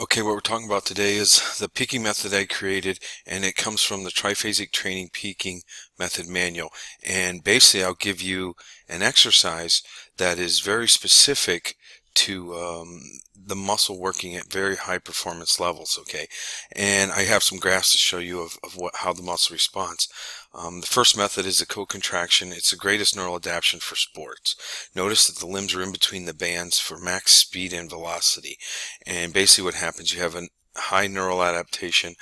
Okay, what we're talking about today is the peaking method I created, and it comes from the Triphasic Training Peaking Method manual. And basically, I'll give you an exercise that is very specific to the muscle working at very high performance levels. Okay, and I have some graphs to show you of how the muscle responds. The first method is a co-contraction. It's the greatest neural adaptation for sports. Notice that the limbs are in between the bands for max speed and velocity. And basically what happens, you have a high neural adaptation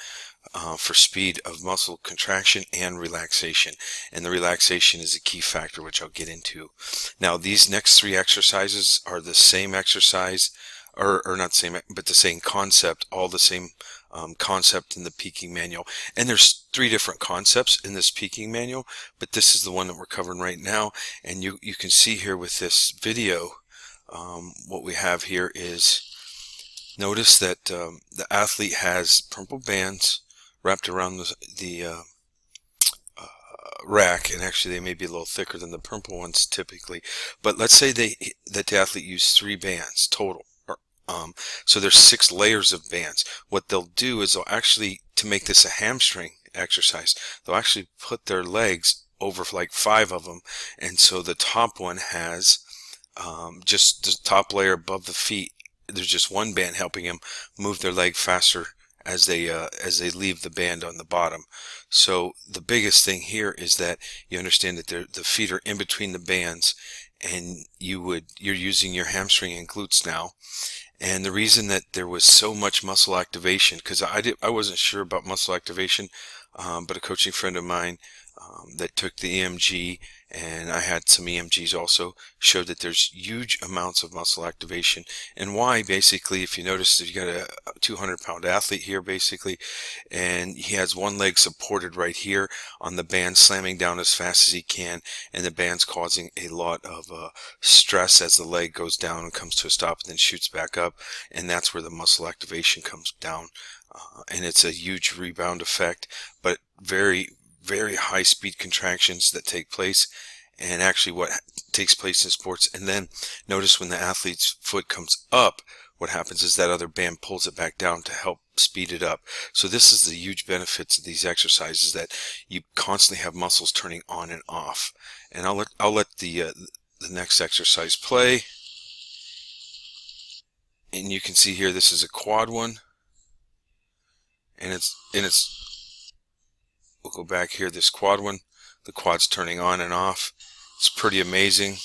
for speed of muscle contraction and relaxation. And the relaxation is a key factor, which I'll get into. Now, these next three exercises are the same exercise, or not the same, but the same concept, all the same concept in the peaking manual. And there's three different concepts in this peaking manual, but this is the one that we're covering right now. And you can see here with this video, what we have here is, notice that the athlete has purple bands wrapped around the rack, and actually they may be a little thicker than the purple ones typically. But let's say that the athlete used 3 bands total. So there's 6 layers of bands. What they'll do is they'll actually, to make this a hamstring exercise, they'll actually put their legs over like 5 of them, and so the top one has just the top layer above the feet. There's just one band helping them move their leg faster as they leave the band on the bottom. So the biggest thing here is that you understand that the feet are in between the bands, and you're using your hamstring and glutes now. And the reason that there was so much muscle activation, because I wasn't sure about muscle activation, but a coaching friend of mine that took the EMG, and I had some EMGs also, showed that there's huge amounts of muscle activation. And why? Basically, if you notice, you got a 200-pound athlete here basically, and he has one leg supported right here on the band, slamming down as fast as he can, and the band's causing a lot of stress as the leg goes down and comes to a stop and then shoots back up, and that's where the muscle activation comes down. And it's a huge rebound effect, but very high speed contractions that take place, and actually what takes place in sports. And then notice when the athlete's foot comes up, what happens is that other band pulls it back down to help speed it up. So this is the huge benefits of these exercises, that you constantly have muscles turning on and off. And I'll let the next exercise play, and you can see here this is a quad one, and we'll go back here, this quad one, the quad's turning on and off. It's pretty amazing.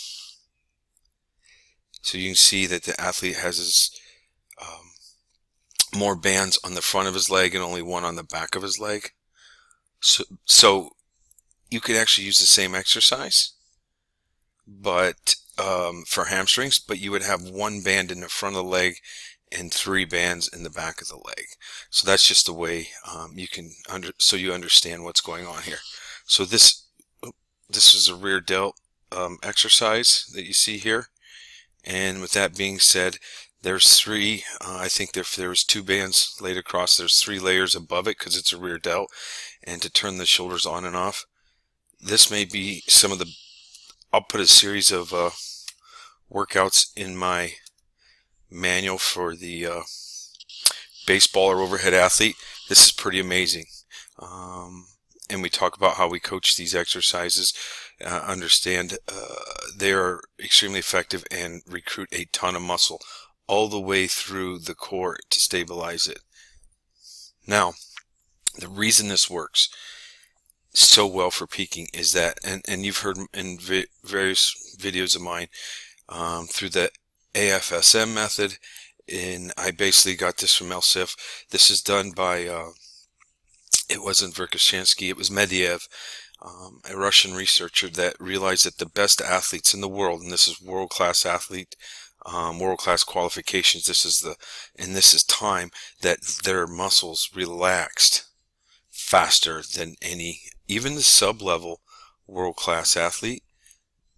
So you can see that the athlete has his more bands on the front of his leg and only one on the back of his leg. So you could actually use the same exercise, but for hamstrings, but you would have one band in the front of the leg and 3 bands in the back of the leg. So that's just the way so you understand what's going on here. So this is a rear delt exercise that you see here. And with that being said, there's 3, I think if there was 2 bands laid across, there's 3 layers above it because it's a rear delt. And to turn the shoulders on and off, this may be some of the, I'll put a series of workouts in my manual for the baseball or overhead athlete. This is pretty amazing. And we talk about how we coach these exercises, understand they are extremely effective and recruit a ton of muscle all the way through the core to stabilize it. Now, the reason this works so well for peaking is that, and you've heard in various videos of mine through the AFSM method, and I basically got this from LSIF. This is done by, it wasn't Verkhoshansky, it was Medvedev, a Russian researcher that realized that the best athletes in the world, and this is world-class athlete, world-class qualifications, this is time that their muscles relaxed faster than even the sub-level world-class athlete,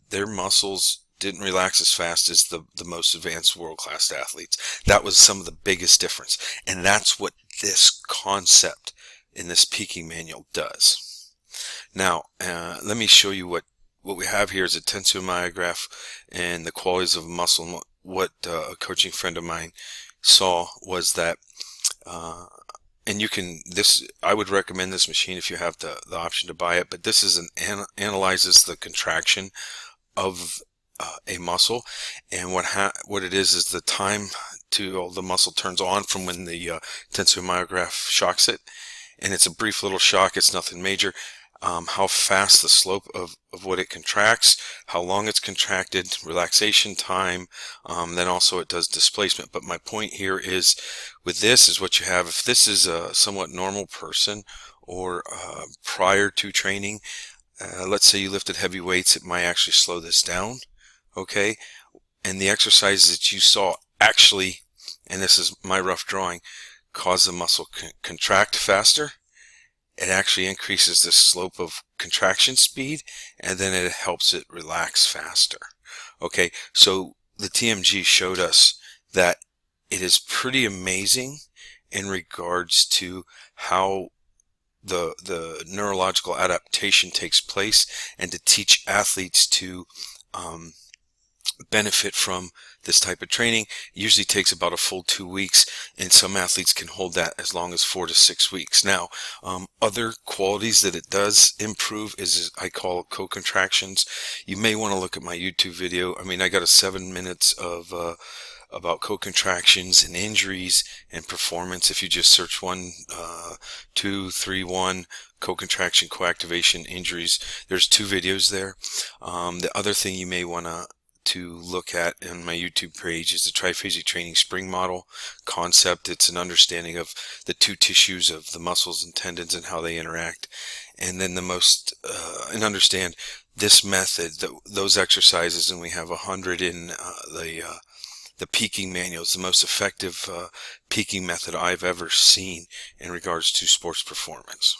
their muscles didn't relax as fast as the most advanced world-class athletes. That was some of the biggest difference, and that's what this concept in this peaking manual does. Now, let me show you what we have here is a tensiomyograph and the qualities of muscle, and what a coaching friend of mine saw was that, and you can, this, I would recommend this machine if you have the option to buy it, but this is analyzes the contraction of a muscle, and what it is the time till the muscle turns on from when the tensiomyograph shocks it. And it's a brief little shock, it's nothing major. How fast the slope of what it contracts, how long it's contracted, relaxation time, then also it does displacement. But my point here is, with this is what you have. If this is a somewhat normal person, or prior to training, let's say you lifted heavy weights, it might actually slow this down, okay? And the exercises that you saw actually, and this is my rough drawing, cause the muscle contract faster. It actually increases the slope of contraction speed, and then it helps it relax faster. Okay, so the TMG showed us that it is pretty amazing in regards to how the neurological adaptation takes place, and to teach athletes to benefit from this type of training. It usually takes about a full 2 weeks, and some athletes can hold that as long as 4 to 6 weeks. Now, other qualities that it does improve is, I call it co-contractions. You may want to look at my YouTube video. I mean, I got a 7 minutes of about co-contractions and injuries and performance. If you just search 1, 2, 3, 1 co-contraction, coactivation, injuries, there's 2 videos there. The other thing you may want to look at on my YouTube page is the triphasic training spring model concept. It's an understanding of the 2 tissues of the muscles and tendons and how they interact. And then and understand this method, those exercises, and we have 100 in the peaking manuals, the most effective peaking method I've ever seen in regards to sports performance.